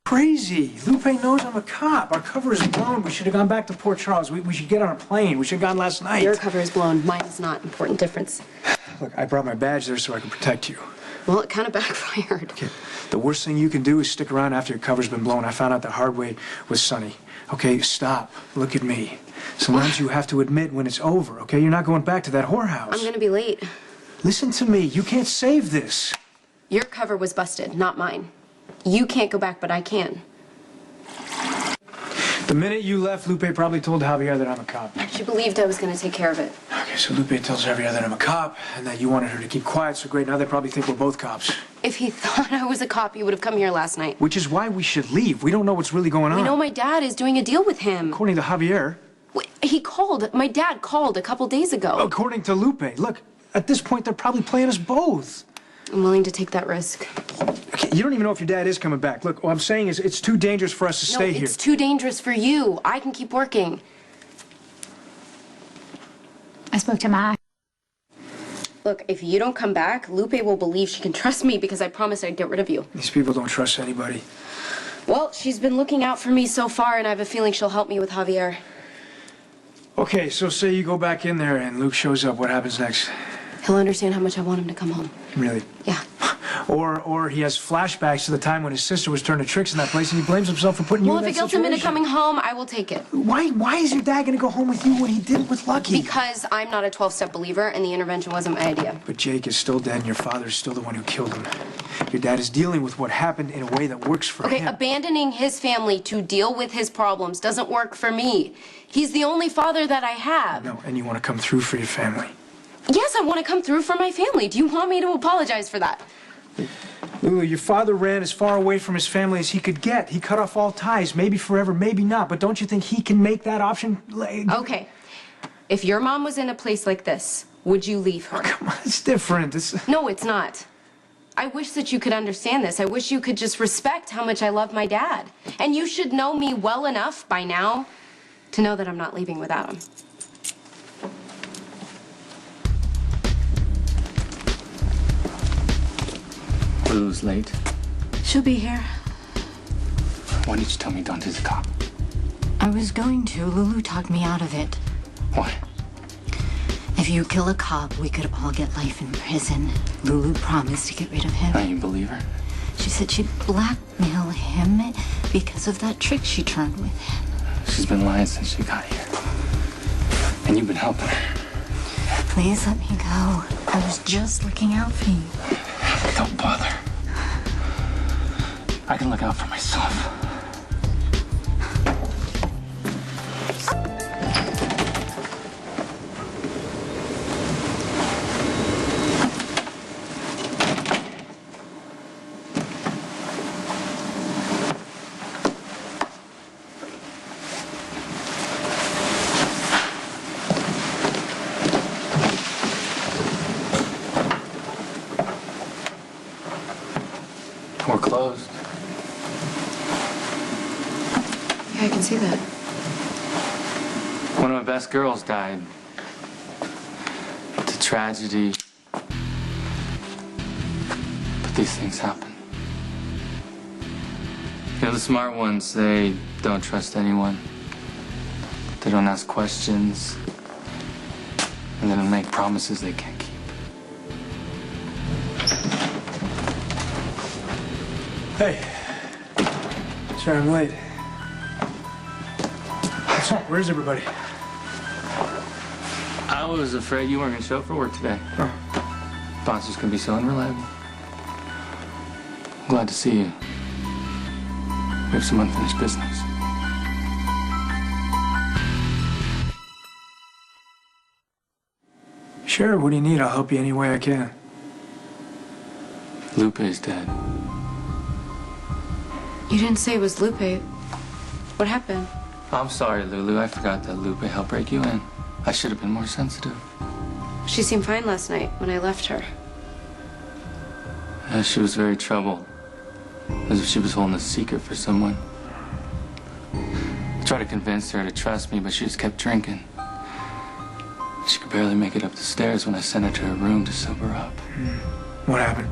Crazy. Lupe knows I'm a cop. Our cover is blown. We should have gone back to Port Charles. We should get on a plane. We should have gone last night. Your cover is blown. Mine is not. Important difference. Look, I brought my badge there so I can protect you. Well, it kind of backfired. Okay. The worst thing you can do is stick around after your cover's been blown. I found out the hard way with Sonny. Okay, stop. Look at me. Sometimes you have to admit when it's over, okay? You're not going back to that whorehouse. I'm gonna be late. Listen to me. You can't save this. Your cover was busted, not mine. You can't go back, but I can. The minute you left, Lupe probably told Javier that I'm a cop. She believed I was gonna take care of it. Okay, so Lupe tells Javier that I'm a cop and that you wanted her to keep quiet, so great. Now they probably think we're both cops. If he thought I was a cop, he would have come here last night. Which is why we should leave. We don't know what's really going on. We know my dad is doing a deal with him. According to Javier. He called. My dad called a couple days ago. According to Lupe. Look, at this point, they're probably playing us both. I'm willing to take that risk. Okay, you don't even know if your dad is coming back. Look, what I'm saying is it's too dangerous for us to stay here. No, it's too dangerous for you. I can keep working. I spoke to Ma. Look, if you don't come back, Lupe will believe she can trust me because I promised I'd get rid of you. These people don't trust anybody. Well, she's been looking out for me so far, and I have a feeling she'll help me with Javier. Okay, so say you go back in there and Luke shows up. What happens next? He'll understand how much I want him to come home. Really? Yeah. Or he has flashbacks to the time when his sister was turning tricks in that place and he blames himself for putting you in that situation. Well, if it guilts him into coming home, I will take it. Why is your dad gonna go home with you when he did it with Lucky? Because I'm not a 12-step believer and the intervention wasn't my idea. But Jake is still dead and your father is still the one who killed him. Your dad is dealing with what happened in a way that works for him. Okay, abandoning his family to deal with his problems doesn't work for me. He's the only father that I have. No, and you want to come through for your family. Yes, I want to come through for my family. Do you want me to apologize for that? Lulu, your father ran as far away from his family as he could get. He cut off all ties, maybe forever, maybe not. But don't you think he can make that option? Okay. If your mom was in a place like this, would you leave her? Oh, come on, it's different. No, it's not. I wish that you could understand this. I wish you could just respect how much I love my dad. And you should know me well enough by now to know that I'm not leaving without him. Lulu's late. She'll be here. Why did you tell me Dante's a cop? I was going to. Lulu talked me out of it. Why? If you kill a cop, we could all get life in prison. Lulu promised to get rid of him. Now you believe her? She said she'd blackmail him because of that trick she turned with him. She's been lying since she got here. And you've been helping her. Please let me go. I was just looking out for you. Don't bother. I can look out for myself. We're closed. Yeah, I can see that. One of my best girls died. It's a tragedy. But these things happen. You know, the smart ones, they don't trust anyone. They don't ask questions. And they don't make promises they can't keep. Hey. Sorry I'm late. Where's everybody? I was afraid you weren't going to show up for work today. Oh. Boss is going to be so unreliable. I'm glad to see you. We have some unfinished business. Sure, what do you need? I'll help you any way I can. Lupe is dead. You didn't say it was Lupe. What happened? I'm sorry, Lulu. I forgot that Lupe helped break you in. I should have been more sensitive. She seemed fine last night when I left her. Yeah, she was very troubled. As if she was holding a secret for someone. I tried to convince her to trust me, but she just kept drinking. She could barely make it up the stairs when I sent her to her room to sober up. What happened?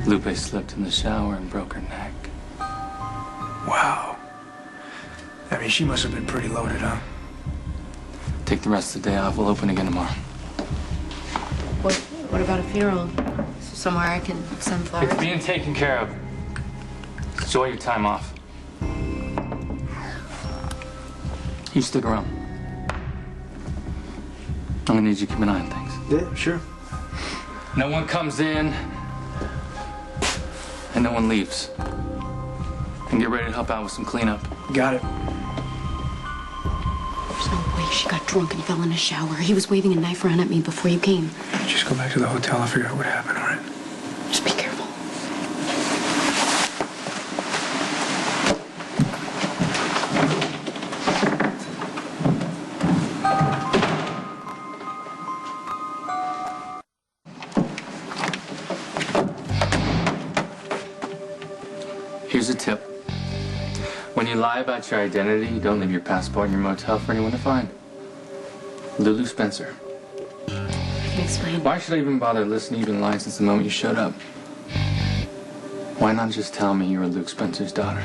Lupe slipped in the shower and broke her neck. mean, she must have been pretty loaded, huh? Take the rest of the day off. We'll open again tomorrow. What about a funeral? Somewhere I can send flowers? It's being taken care of. Enjoy your time off. You stick around. I'm gonna need you to keep an eye on things. Yeah, sure. No one comes in, and no one leaves. And get ready to help out with some cleanup. Got it. There's no way she got drunk and fell in a shower. He was waving a knife around at me before you came. Just go back to the hotel and figure out what happened, all right? Just be careful. Here's a tip. When you lie about your identity, don't leave your passport in your motel for anyone to find. Lulu Spencer. I can explain. Why should I even bother listening? You've been lying since the moment you showed up. Why not just tell me you were Luke Spencer's daughter?